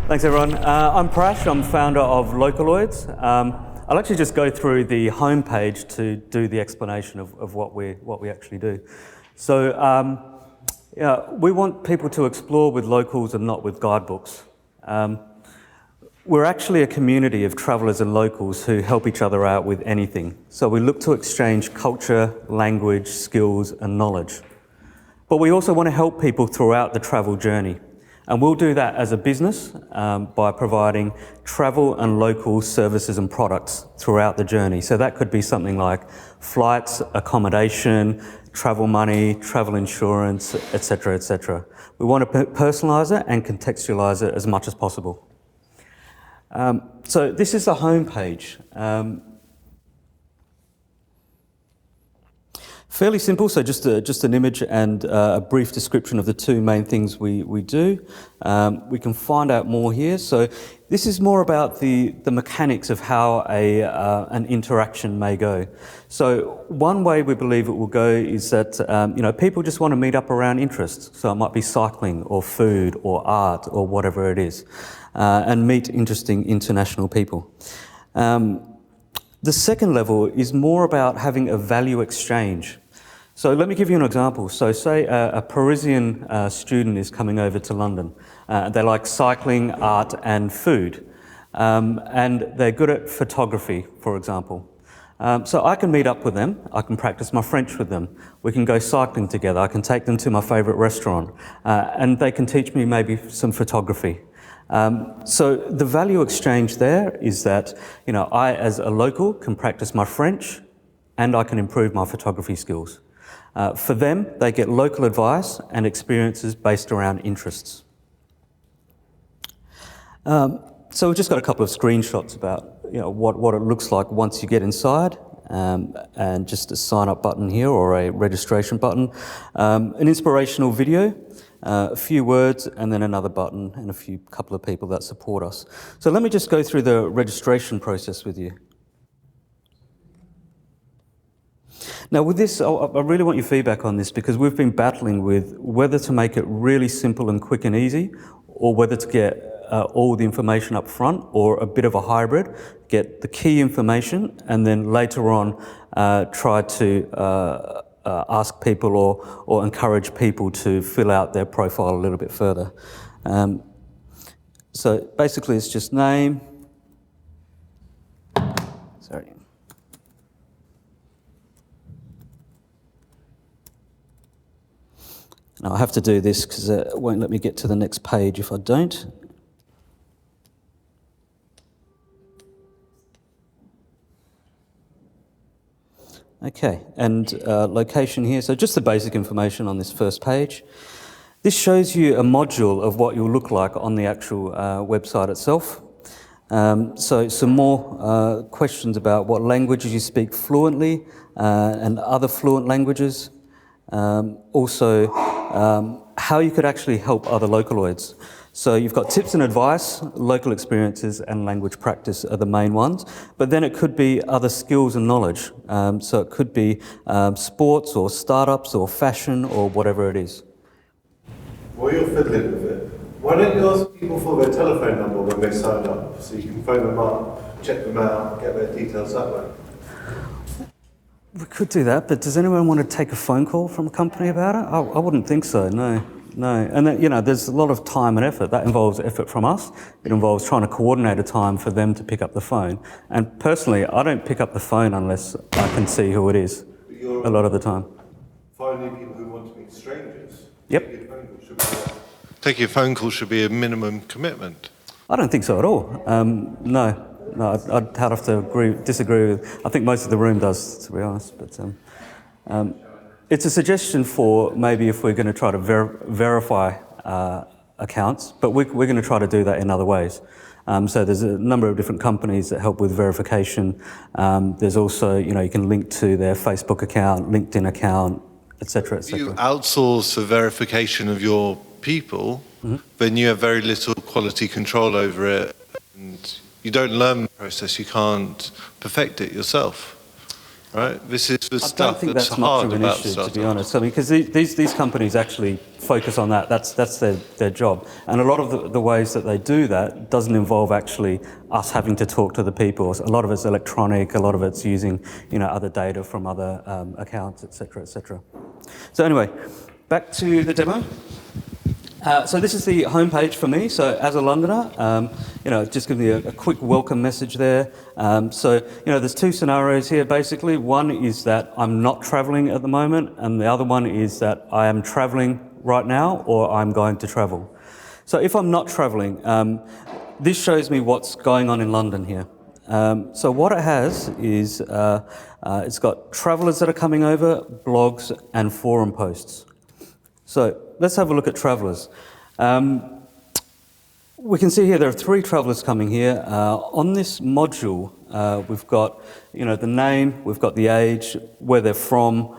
Thanks, everyone. I'm Prash. I'm founder of Localoids. I'll actually just go through the homepage to do the explanation of what we actually do. So, we want people to explore with locals and not with guidebooks. We're actually a community of travellers and locals who help each other out with anything. So we look to exchange culture, language, skills, and knowledge. But we also want to help people throughout the travel journey. And we'll do that as a business by providing travel and local services and products throughout the journey. So that could be something like flights, accommodation, travel money, travel insurance, etc., etc. We want to personalise it and contextualise it as much as possible. So this is the homepage. Fairly simple, so just an image and a brief description of the two main things we do. We can find out more here. So this is more about the mechanics of how an interaction may go. So one way we believe it will go is that people just want to meet up around interests. So it might be cycling or food or art or whatever it is, and meet interesting international people. The second level is more about having a value exchange. So let me give you an example. So say a Parisian student is coming over to London. They like cycling, art and food. And they're good at photography, for example. So I can meet up with them. I can practice my French with them. We can go cycling together. I can take them to my favourite restaurant. And they can teach me maybe some photography. So the value exchange there is that, I as a local can practice my French and I can improve my photography skills. For them, they get local advice and experiences based around interests. So we've just got a couple of screenshots about what it looks like once you get inside, and just a sign up button here or a registration button, an inspirational video, a few words, and then another button and a couple of people that support us. So let me just go through the registration process with you. Now with this, I really want your feedback on this because we've been battling with whether to make it really simple and quick and easy or whether to get all the information up front or a bit of a hybrid, get the key information and then later on try to ask people or encourage people to fill out their profile a little bit further. So basically it's just name. Sorry. Now I have to do this because it won't let me get to the next page if I don't. Okay, and location here, so just the basic information on this first page. This shows you a module of what you'll look like on the actual website itself. So some more questions about what languages you speak fluently and other fluent languages. Also, how you could actually help other Localoids. So you've got tips and advice, local experiences and language practice are the main ones, but then it could be other skills and knowledge. So it could be sports or startups or fashion or whatever it is. While you're fiddling with it, why don't you ask people for their telephone number when they sign up so you can phone them up, check them out, get their details that way? We could do that, but does anyone want to take a phone call from a company about it? I wouldn't think so, no. And then, there's a lot of time and effort. That involves effort from us. It involves trying to coordinate a time for them to pick up the phone. And personally, I don't pick up the phone unless I can see who it is a lot of the time. Finding people who want to meet strangers. Yep. Taking a phone call should be a minimum commitment. I don't think so at all. No, I'd have to disagree with. I think most of the room does, to be honest. But it's a suggestion for maybe if we're going to try to verify accounts, but we're going to try to do that in other ways. So there's a number of different companies that help with verification. There's also, you can link to their Facebook account, LinkedIn account, etc., etc. If you outsource the verification of your people, then you have very little quality control over it, and you don't learn the process, you can't perfect it yourself. right? This is the I don't stuff think that's that's much hard of an about issue, to startups. be honest. I mean, because these companies actually focus on that. That's their job. And a lot of the ways that they do that doesn't involve actually us having to talk to the people. A lot of it's electronic. A lot of it's using, other data from other accounts, et cetera, et cetera. So anyway, back to the demo. So this is the homepage for me. So as a Londoner, just give me a quick welcome message there. There's two scenarios here basically. One is that I'm not traveling at the moment, and the other one is that I am traveling right now or I'm going to travel. So if I'm not traveling, this shows me what's going on in London here. So what it has is it's got travellers that are coming over, blogs and forum posts. So let's have a look at travellers. We can see here there are 3 travellers coming here. On this module, we've got the name, we've got the age, where they're from,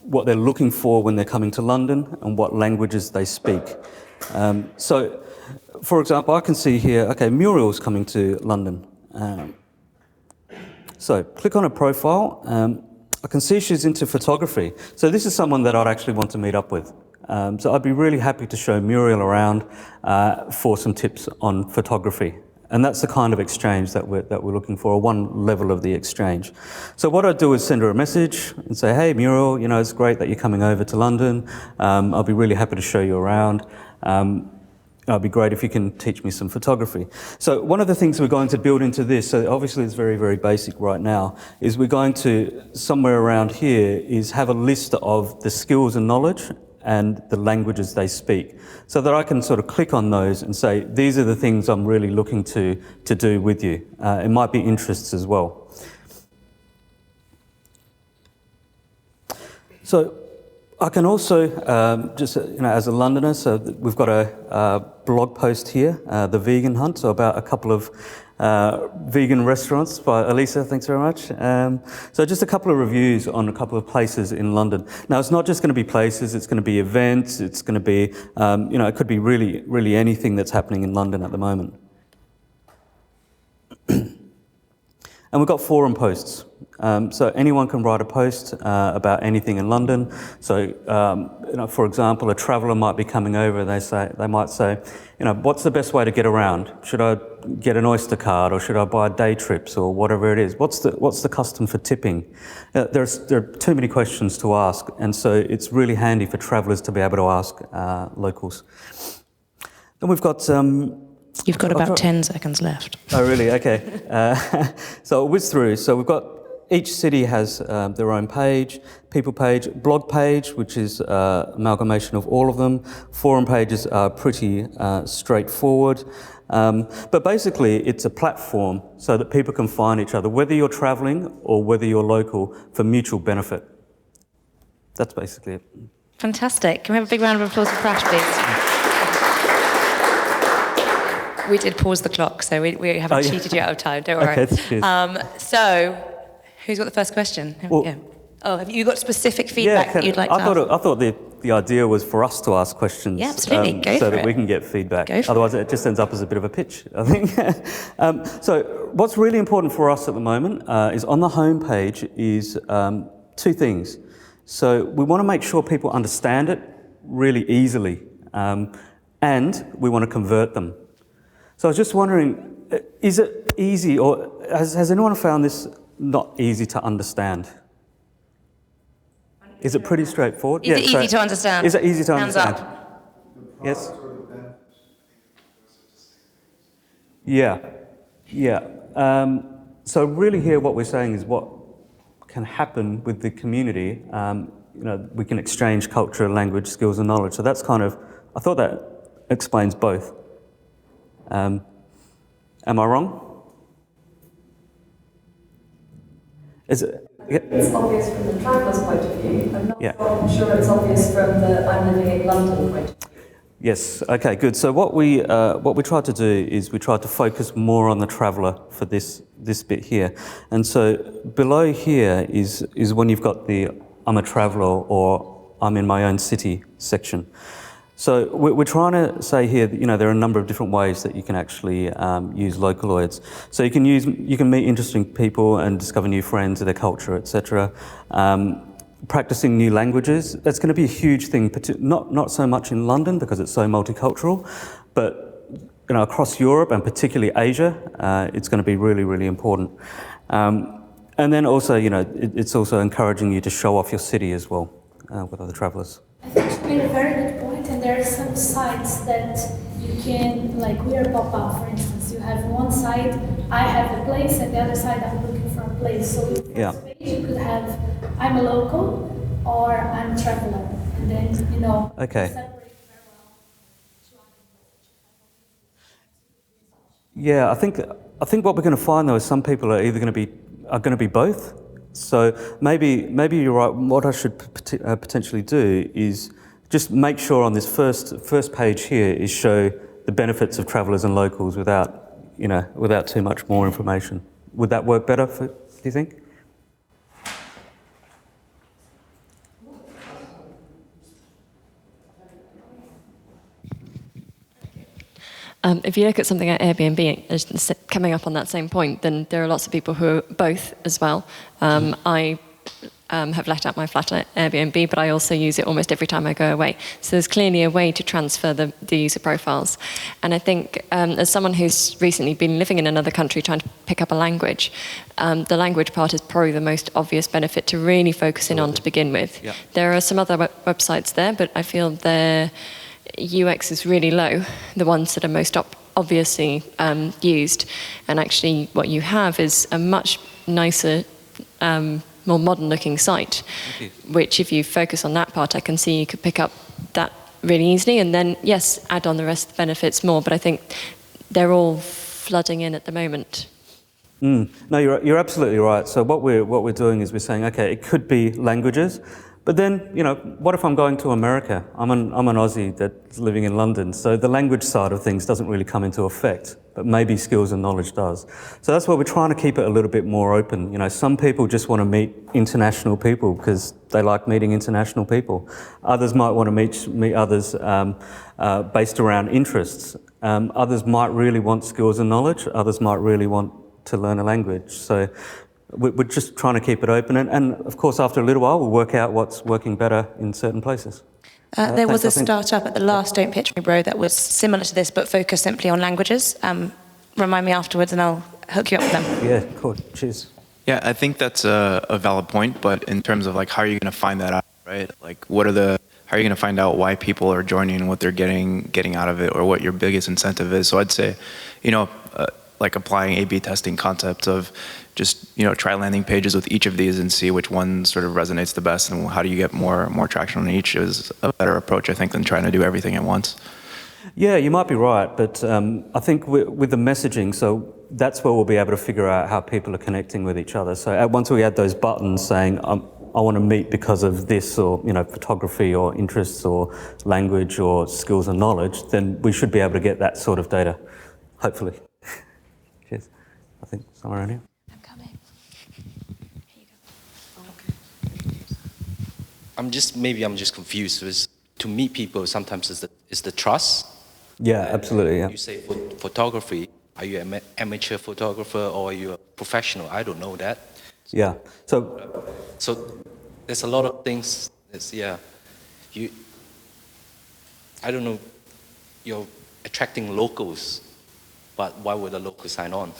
what they're looking for when they're coming to London, and what languages they speak. So, for example, I can see here, okay, Muriel's coming to London. So click on her profile. I can see she's into photography. So this is someone that I'd actually want to meet up with. So I'd be really happy to show Muriel around for some tips on photography. And that's the kind of exchange that we're looking for, one level of the exchange. So what I'd do is send her a message and say, hey, Muriel, it's great that you're coming over to London. I'll be really happy to show you around. It'd be great if you can teach me some photography. So one of the things we're going to build into this, so obviously it's very, very basic right now, is we're going to, somewhere around here, is have a list of the skills and knowledge and the languages they speak, so that I can sort of click on those and say, these are the things I'm really looking to do with you. It might be interests as well. So I can also, just as a Londoner, so we've got a blog post here, The Vegan Hunt, so about a couple of vegan restaurants by Elisa, thanks very much. So just a couple of reviews on a couple of places in London. Now, it's not just going to be places, it's going to be events, it's going to be, it could be really, really anything that's happening in London at the moment. And we've got forum posts. So anyone can write a post about anything in London. So, for example, a traveller might be coming over. They might say, what's the best way to get around? Should I get an Oyster card, or should I buy day trips, or whatever it is? What's the custom for tipping? There are too many questions to ask, and so it's really handy for travellers to be able to ask locals. Then we've got. You've got about 10 seconds left. Oh, really? Okay. So I'll whiz through. So we've got, each city has their own page, people page, blog page, which is amalgamation of all of them. Forum pages are pretty straightforward. But basically, it's a platform so that people can find each other, whether you're traveling or whether you're local, for mutual benefit. That's basically it. Fantastic. Can we have a big round of applause for Prash, please? We did pause the clock, so we haven't cheated you out of time, don't worry. Okay, so, who's got the first question? Have you got specific feedback that you'd like to ask? I thought the idea was for us to ask questions. Yeah, absolutely. Go so for that it. we can get feedback. Go for Otherwise, it just ends up as a bit of a pitch, I think. So what's really important for us at the moment is on the homepage is 2 things. So we want to make sure people understand it really easily, and we want to convert them. So I was just wondering, is it easy, or has anyone found this not easy to understand? Is it pretty straightforward? Is it easy to understand? Is it easy to Hands understand? up. Yes? Yeah. So really here what we're saying is what can happen with the community. We can exchange culture, language, skills and knowledge. So that's kind of, I thought that explains both. Am I wrong? Is it? Yeah. It's obvious from the traveller's point of view. I'm not Yeah. sure it's obvious from the I'm living in London point of view. Yes. Okay. Good. So what we tried to do is we tried to focus more on the traveller for this bit here, and so below here is when you've got the I'm a traveller or I'm in my own city section. So we're trying to say here that, you know, there are a number of different ways that you can actually use Localoids. So you can meet interesting people and discover new friends, their culture, etc. Practicing new languages, that's going to be a huge thing, not so much in London because it's so multicultural, but you know, across Europe and particularly Asia, it's going to be really, really important. And then also, you know, it's also encouraging you to show off your city as well with other travellers. I think you made a very good point, and there are some sites that you can, like We're Pop-Up, for instance. You have one site, I have a place, and the other side, I'm looking for a place. So in Yeah. this page, you could have, I'm a local, or I'm a traveller, and then, you know, Okay. separate very well. Yeah, I think what we're going to find though is some people are either going to be both. So maybe you're right. What I should potentially do is just make sure on this first page here is show the benefits of travellers and locals without too much more information. Would that work better? Do you think? If you look at something like Airbnb, coming up on that same point, then there are lots of people who are both as well. I have let out my flat at Airbnb, but I also use it almost every time I go away. So there's clearly a way to transfer the user profiles. And I think as someone who's recently been living in another country trying to pick up a language, the language part is probably the most obvious benefit to really focus in on to begin with. Yeah. There are some other websites there, but I feel their UX is really low, the ones that are most obviously used. And actually what you have is a much nicer, more modern-looking site, which if you focus on that part, I can see you could pick up that really easily, and then, yes, add on the rest of the benefits more, but I think they're all flooding in at the moment. No, you're absolutely right. So what we're doing is we're saying, okay, it could be languages, but then, you know, what if I'm going to America? I'm an Aussie that's living in London, so the language side of things doesn't really come into effect, but maybe skills and knowledge does. So that's why we're trying to keep it a little bit more open. You know, some people just want to meet international people because they like meeting international people. Others might want to meet others based around interests. Others might really want skills and knowledge. Others might really want to learn a language. So we're just trying to keep it open. And of course, after a little while, we'll work out what's working better in certain places. There was a startup at the last Don't Pitch Me Bro that was similar to this, but focused simply on languages. Remind me afterwards and I'll hook you up with them. Yeah, cool. Cheers. Yeah, I think that's a valid point, but in terms of like, how are you going to find that out, right? Like, how are you going to find out why people are joining, what they're getting out of it, or what your biggest incentive is? So I'd say, you know, like applying A/B testing concepts of just, you know, try landing pages with each of these and see which one sort of resonates the best, and how do you get more traction on each is a better approach, I think, than trying to do everything at once. Yeah, you might be right, but I think with the messaging, so that's where we'll be able to figure out how people are connecting with each other. So once we add those buttons saying, I want to meet because of this, or, you know, photography or interests or language or skills and knowledge, then we should be able to get that sort of data, hopefully. Cheers. I think somewhere around here. I'm coming. Here you go. I'm just confused. To meet people, sometimes is the trust. Yeah, absolutely. Yeah. You say photography. Are you an amateur photographer or are you a professional? I don't know that. Yeah. So there's a lot of things. I don't know. You're attracting locals, but why would a local sign on?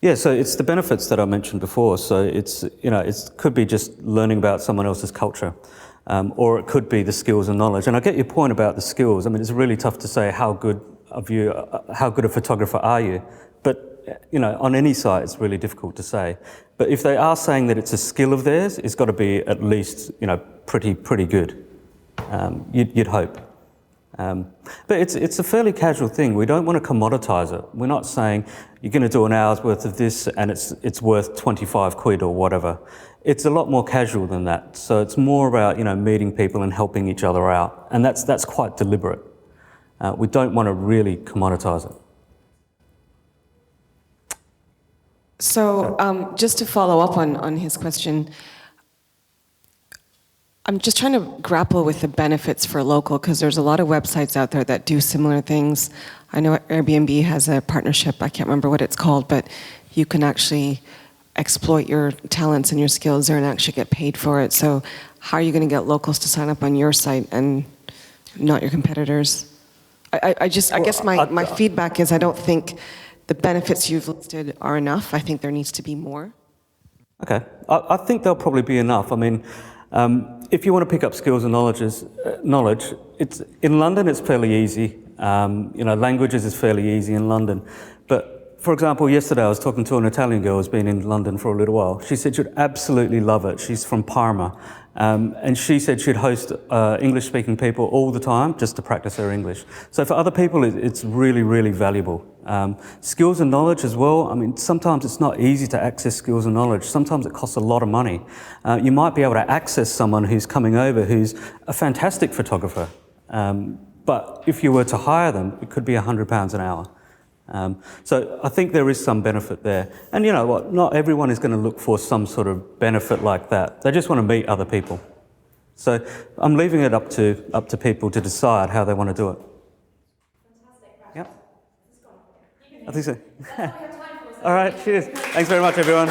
Yeah, so it's the benefits that I mentioned before. So it could be just learning about someone else's culture, or it could be the skills and knowledge. And I get your point about the skills. I mean, it's really tough to say how good a photographer are you, but you know, on any site, it's really difficult to say. But if they are saying that it's a skill of theirs, it's got to be at least, you know, pretty good. You'd hope. But it's a fairly casual thing. We don't want to commoditize it. We're not saying you're going to do an hour's worth of this and it's worth 25 quid or whatever. It's a lot more casual than that. So it's more about, you know, meeting people and helping each other out. And that's quite deliberate. We don't want to really commoditize it. So just to follow up on his question, I'm just trying to grapple with the benefits for local, because there's a lot of websites out there that do similar things. I know Airbnb has a partnership, I can't remember what it's called, but you can actually exploit your talents and your skills there and actually get paid for it. So how are you going to get locals to sign up on your site and not your competitors? I guess my feedback is I don't think the benefits you've listed are enough. I think there needs to be more. Okay, I think there'll probably be enough. I mean, if you want to pick up skills and knowledge, it's in London. It's fairly easy. Languages is fairly easy in London. But for example, yesterday I was talking to an Italian girl who's been in London for a little while. She said she'd absolutely love it. She's from Parma, and she said she'd host English-speaking people all the time just to practice her English. So for other people, it's really, really valuable. Skills and knowledge as well. I mean, sometimes it's not easy to access skills and knowledge. Sometimes it costs a lot of money. You might be able to access someone who's coming over who's a fantastic photographer. But if you were to hire them, it could be £100 an hour. So I think there is some benefit there. And you know what? Not everyone is going to look for some sort of benefit like that. They just want to meet other people. So I'm leaving it up to people to decide how they want to do it. Yep. I think so. All right, cheers. Thanks very much, everyone.